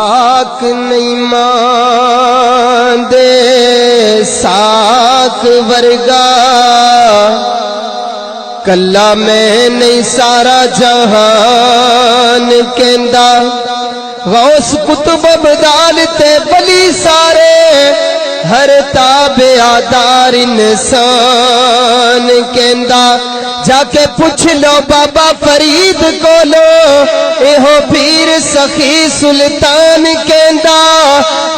साक नहीं मांदे साक वर्गा, कला मैं नहीं सारा जहान कहंदा। गौस कुतुब अब्दाल ते बली सारे, हर ताबे आदार इंसान कहंदा। जाके पूछ लो बाबा फरीद कोलो, एहो पीर सखी सुल्तान कहंदा।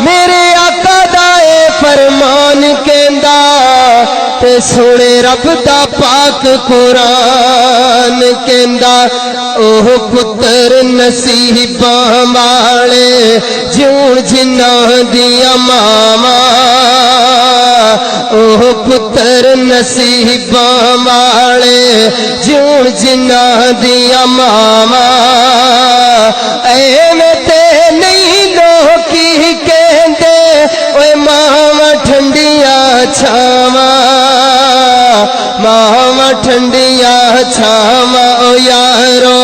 मेरे आका दा ए फरमान कहंदा, ते सुने रब दा पाक कुरान कहंदा। ओह पुत्र नसीबां वाले जिउण जिन्हां दियां मावां, ओह पुत्र नसीबां वाले जिउण जिन्हां दियां मावां। एवें ते नहीं लोकी कहंदे, ओए मावां ठंडियां छावां, मावां ठंडियां छावां। ओ यारो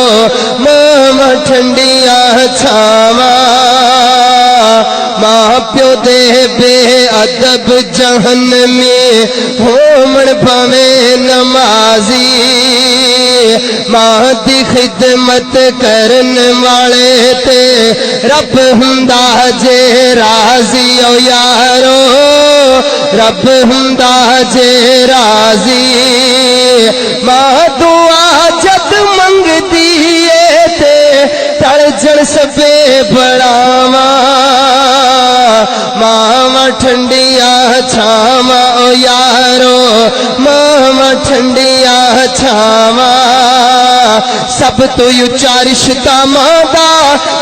मावां ठंडियां छावां। मां प्यो दे बेअदब जहन्नमी होमण भावें नमाजी, मां दी खिदमत करन वाले ते रब हुंदा जे राजी। ओ यारो रब हुंदा जे राजी। मां दुआ जद मंगदी ए ते तड़जण सबे बढ़ावा, मावां ठंडियां छावां। ओ यारो मावां ठंडियां छावां। सब तो उच्चा रिश्ता मां दा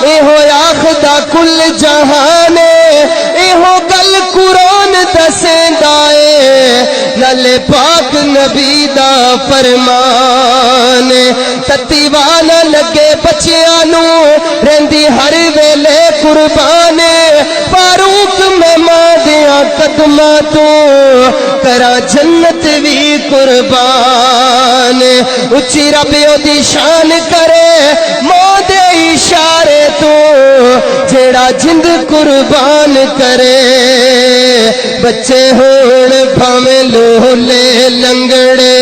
एहो आखदा कुल जहाने, एहो गल कुरान दसेंदा ए, नाले पाक नबी दा फरमान। तत्ती वाला लगे बच्चियां नू रहिंदी हर वेले कुर्बान। फारूक मैं मां दियां कदमां तो करा जन्नत भी कुर्बान। उच्ची रब ओदी शान करे मां दे इशारे तो, जेड़ा जिंद कुर्बान करे। बच्चे होण भावें लोले लंगड़े,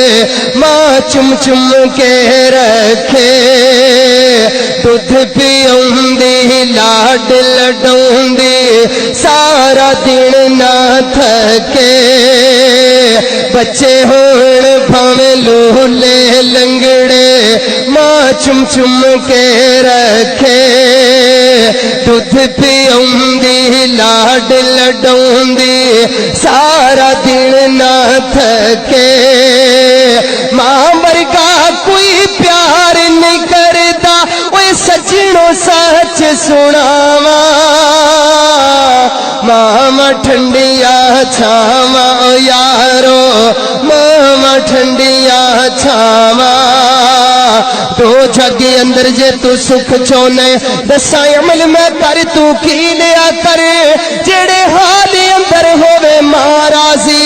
मां चुम चुम के रखे। दुध पियाउंदी लाड लडौंदी, सारा दिन ना थके। बच्चे होण भावें लोले लंगड़े, मां चुम चुम के रखे। दुध पियाउंदी लाड लडौंदी, सारा दिन ना थके। मां वर्गा कोई प्यार नहीं करदा, ओए सजणों सच सुनावा। मावां ठंडियां छावां। ओ यारो मावां ठंडियां छावां। दो जग अंदर जे तू सुख चोने, दसा अमल मैं कर तू की लिया कर। जेड़े हाल अंदर होवे मां राजी,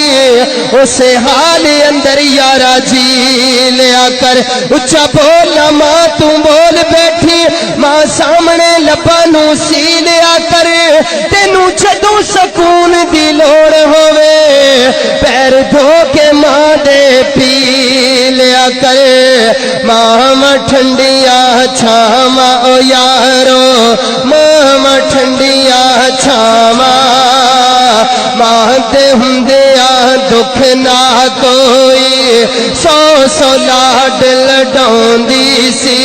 उसे हाल अंदर यारा जी लिया कर। उच्चा बोल मां तू बोल बैठी, मां सामने लब्बां नू सी लिया कर। तेनू जदों सकून दी लोड़ होवे, पैर धो के मां दे पी लिया कर। मावां ठंडियां छावां। ओ यारो मावां ठंडियां छावां। मां दे हुंदियां दुख ना कोई, सौ सौ लाड लडौंदी सी।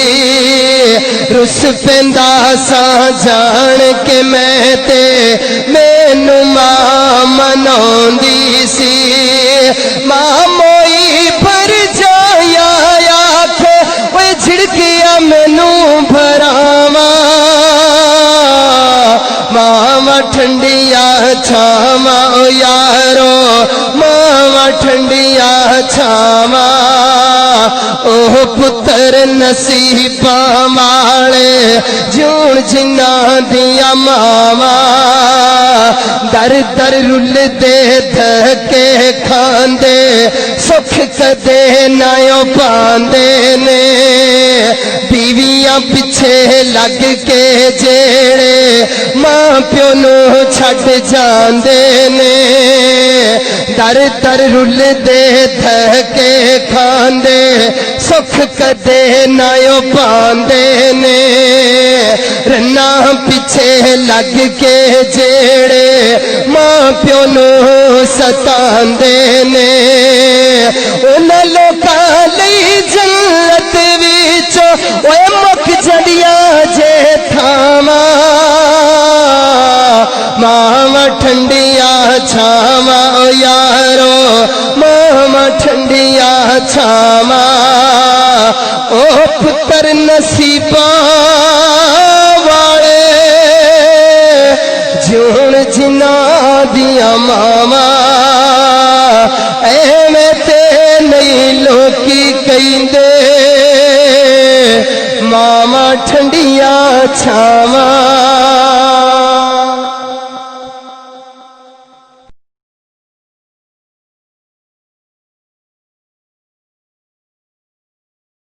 रुस पैंदा सा जान के मैं ते, मैनू मां मनाउंदी सी। मां मोई भर जाया आखे, ओए झिड़किया मैनू भरावा। मावां ठंडियां छावां। ओ यारो मावां ठंडियां छावां। ओह पुत्र नसीबां वाले जिउण जिन्हां दियां मावां। दर दर रुल दे धके खांदे, सुख कदे ना पांदे ने। बीवियां पिछे लग के जेड़े मां प्यो नू छड्ड जांदे ने दर दर रुलदे थके खांदे सुख कदे ना पांदे ने रन्ना पिछे लग के जेड़े मां प्यो नू सतांदे ने उन्हां लोकां लई जन्नत विचों ओए मुक जड़ियां जे थावां मावां ठंडिया छावां यारो मावां ठंडिया छावां ओ पुत्र नसीबा वाले जून जिना दिया मावा एवें ते नहीं लोकी कहिंदे मावां ठंडिया छावां